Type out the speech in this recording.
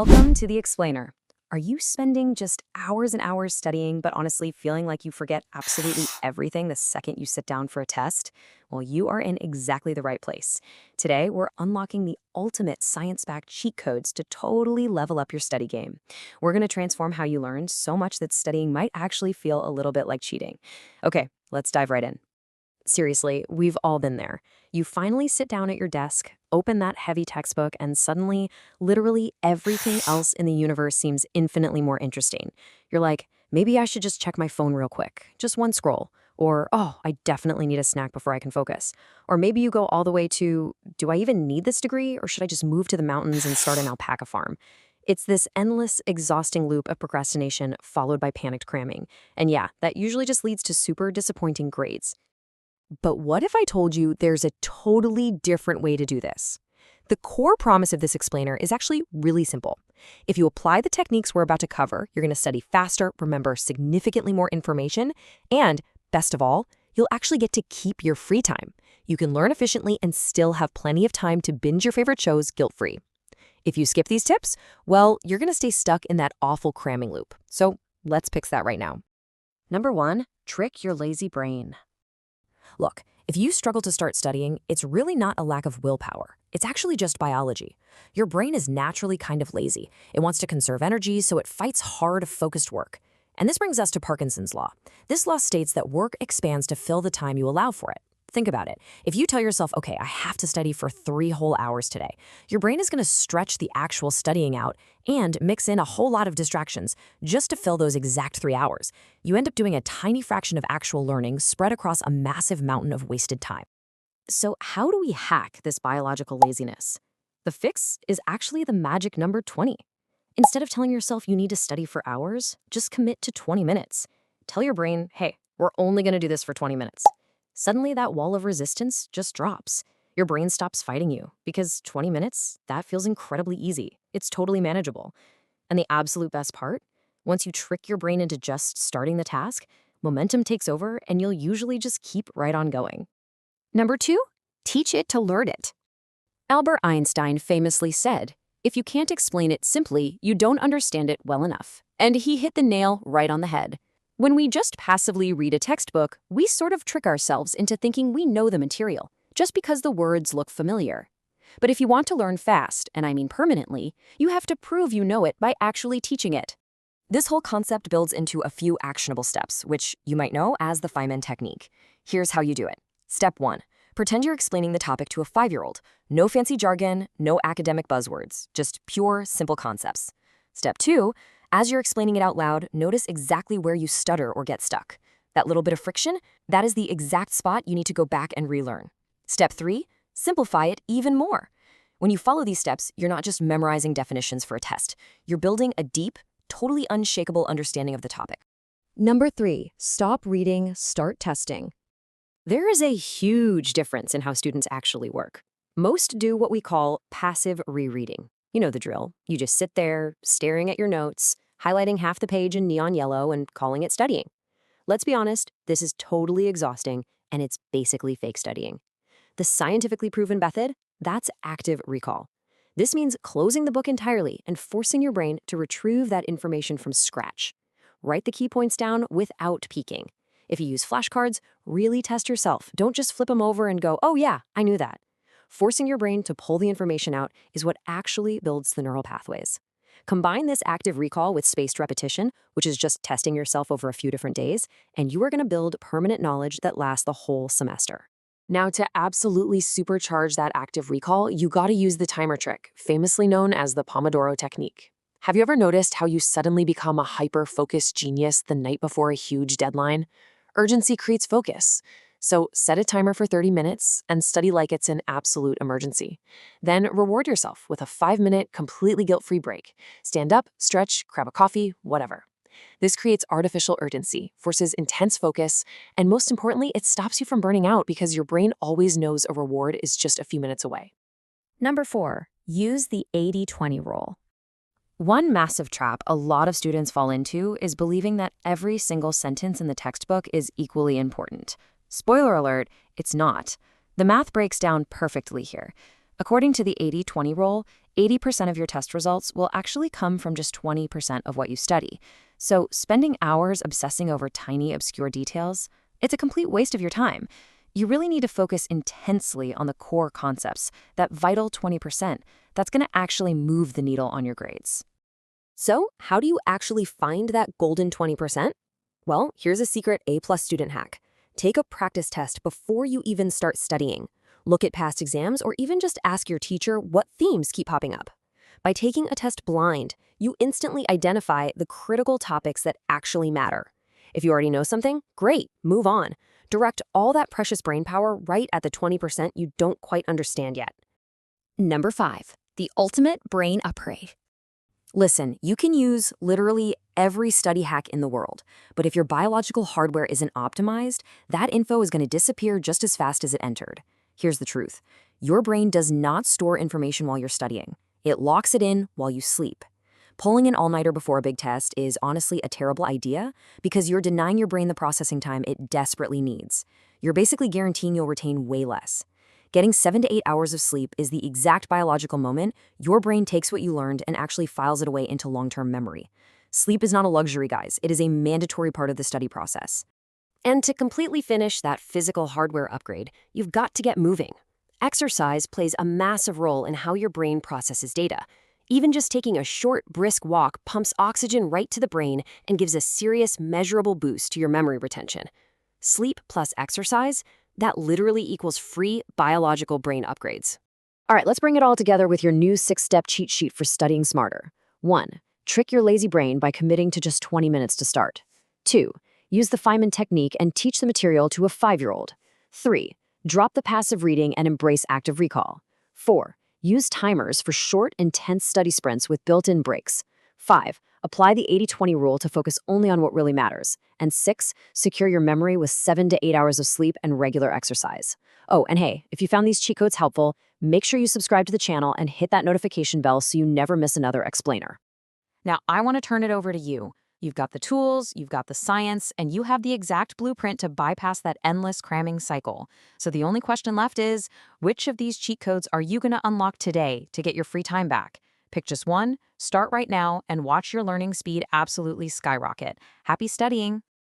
Welcome to the Explainer. Are you spending just hours and hours studying, but honestly feeling like you forget absolutely everything the second you sit down for a test? Well, you are in exactly the right place. Today, we're unlocking the ultimate science-backed cheat codes to totally level up your study game. We're going to transform how you learn so much that studying might actually feel a little bit like cheating. Okay, let's dive right in. Seriously, we've all been there. You finally sit down at your desk, open that heavy textbook, and suddenly, literally everything else in the universe seems infinitely more interesting. You're like, maybe I should just check my phone real quick, just one scroll. Or, oh, I definitely need a snack before I can focus. Or maybe you go all the way to, do I even need this degree, or should I just move to the mountains and start an alpaca farm? It's this endless, exhausting loop of procrastination followed by panicked cramming. And yeah, that usually just leads to super disappointing grades. But what if I told you there's a totally different way to do this? The core promise of this explainer is actually really simple. If you apply the techniques we're about to cover, you're going to study faster, remember significantly more information, and, best of all, you'll actually get to keep your free time. You can learn efficiently and still have plenty of time to binge your favorite shows guilt-free. If you skip these tips, well, you're going to stay stuck in that awful cramming loop. So let's fix that right now. Number 1, trick your lazy brain. Look, if you struggle to start studying, it's really not a lack of willpower. It's actually just biology. Your brain is naturally kind of lazy. It wants to conserve energy, so it fights hard, focused work. And this brings us to Parkinson's law. This law states that work expands to fill the time you allow for it. Think about it. If you tell yourself, okay, I have to study for 3 whole hours today, your brain is going to stretch the actual studying out and mix in a whole lot of distractions just to fill those exact 3 hours. You end up doing a tiny fraction of actual learning spread across a massive mountain of wasted time. So how do we hack this biological laziness? The fix is actually the magic number 20. Instead of telling yourself you need to study for hours, just commit to 20 minutes. Tell your brain, hey, we're only going to do this for 20 minutes. Suddenly that wall of resistance just drops. Your brain stops fighting you because 20 minutes, that feels incredibly easy. It's totally manageable. And the absolute best part, once you trick your brain into just starting the task, momentum takes over and you'll usually just keep right on going. Number 2, teach it to learn it. Albert Einstein famously said, if you can't explain it simply, you don't understand it well enough. And he hit the nail right on the head. When we just passively read a textbook, we sort of trick ourselves into thinking we know the material, just because the words look familiar. But if you want to learn fast, and I mean permanently, you have to prove you know it by actually teaching it. This whole concept builds into a few actionable steps, which you might know as the Feynman Technique. Here's how you do it. Step 1. Pretend you're explaining the topic to a 5-year-old. No fancy jargon, no academic buzzwords, just pure, simple concepts. Step 2. As you're explaining it out loud, notice exactly where you stutter or get stuck. That little bit of friction, that is the exact spot you need to go back and relearn. Step 3, simplify it even more. When you follow these steps, you're not just memorizing definitions for a test. You're building a deep, totally unshakable understanding of the topic. Number 3, stop reading, start testing. There is a huge difference in how students actually work. Most do what we call passive rereading. You know the drill. You just sit there, staring at your notes, highlighting half the page in neon yellow and calling it studying. Let's be honest, this is totally exhausting, and it's basically fake studying. The scientifically proven method, that's active recall. This means closing the book entirely and forcing your brain to retrieve that information from scratch. Write the key points down without peeking. If you use flashcards, really test yourself. Don't just flip them over and go, oh yeah, I knew that. Forcing your brain to pull the information out is what actually builds the neural pathways. Combine this active recall with spaced repetition, which is just testing yourself over a few different days, and you are going to build permanent knowledge that lasts the whole semester. Now, to absolutely supercharge that active recall, you gotta use the timer trick, famously known as the Pomodoro Technique. Have you ever noticed how you suddenly become a hyper-focused genius the night before a huge deadline? Urgency creates focus. So set a timer for 30 minutes and study like it's an absolute emergency. Then reward yourself with a 5-minute, completely guilt-free break. Stand up, stretch, grab a coffee, whatever. This creates artificial urgency, forces intense focus, and most importantly, it stops you from burning out because your brain always knows a reward is just a few minutes away. Number 4, use the 80-20 rule. One massive trap a lot of students fall into is believing that every single sentence in the textbook is equally important. Spoiler alert, it's not. The math breaks down perfectly here. According to the 80-20 rule, 80% of your test results will actually come from just 20% of what you study. So spending hours obsessing over tiny, obscure details, it's a complete waste of your time. You really need to focus intensely on the core concepts, that vital 20%, that's going to actually move the needle on your grades. So, how do you actually find that golden 20%? Well, here's a secret A-plus student hack. Take a practice test before you even start studying. Look at past exams or even just ask your teacher what themes keep popping up. By taking a test blind, you instantly identify the critical topics that actually matter. If you already know something, great, move on. Direct all that precious brain power right at the 20% you don't quite understand yet. Number 5, the ultimate brain upgrade. Listen, you can use literally every study hack in the world, but if your biological hardware isn't optimized, that info is going to disappear just as fast as it entered. Here's the truth. Your brain does not store information while you're studying. It locks it in while you sleep. Pulling an all-nighter before a big test is honestly a terrible idea because you're denying your brain the processing time it desperately needs. You're basically guaranteeing you'll retain way less. Getting 7 to 8 hours of sleep is the exact biological moment your brain takes what you learned and actually files it away into long-term memory. Sleep is not a luxury, guys. It is a mandatory part of the study process. And to completely finish that physical hardware upgrade, you've got to get moving. Exercise plays a massive role in how your brain processes data. Even just taking a short, brisk walk pumps oxygen right to the brain and gives a serious, measurable boost to your memory retention. Sleep plus exercise, that literally equals free biological brain upgrades. All right, let's bring it all together with your new 6-step cheat sheet for studying smarter. 1. Trick your lazy brain by committing to just 20 minutes to start. 2. Use the Feynman Technique and teach the material to a 5-year-old. 3. Drop the passive reading and embrace active recall. 4. Use timers for short, intense study sprints with built-in breaks. 5. Apply the 80-20 rule to focus only on what really matters. And 6. Secure your memory with 7 to 8 hours of sleep and regular exercise. Oh, and hey, if you found these cheat codes helpful, make sure you subscribe to the channel and hit that notification bell so you never miss another explainer. Now, I want to turn it over to you. You've got the tools, you've got the science, and you have the exact blueprint to bypass that endless cramming cycle. So the only question left is, which of these cheat codes are you going to unlock today to get your free time back? Pick just one, start right now, and watch your learning speed absolutely skyrocket. Happy studying!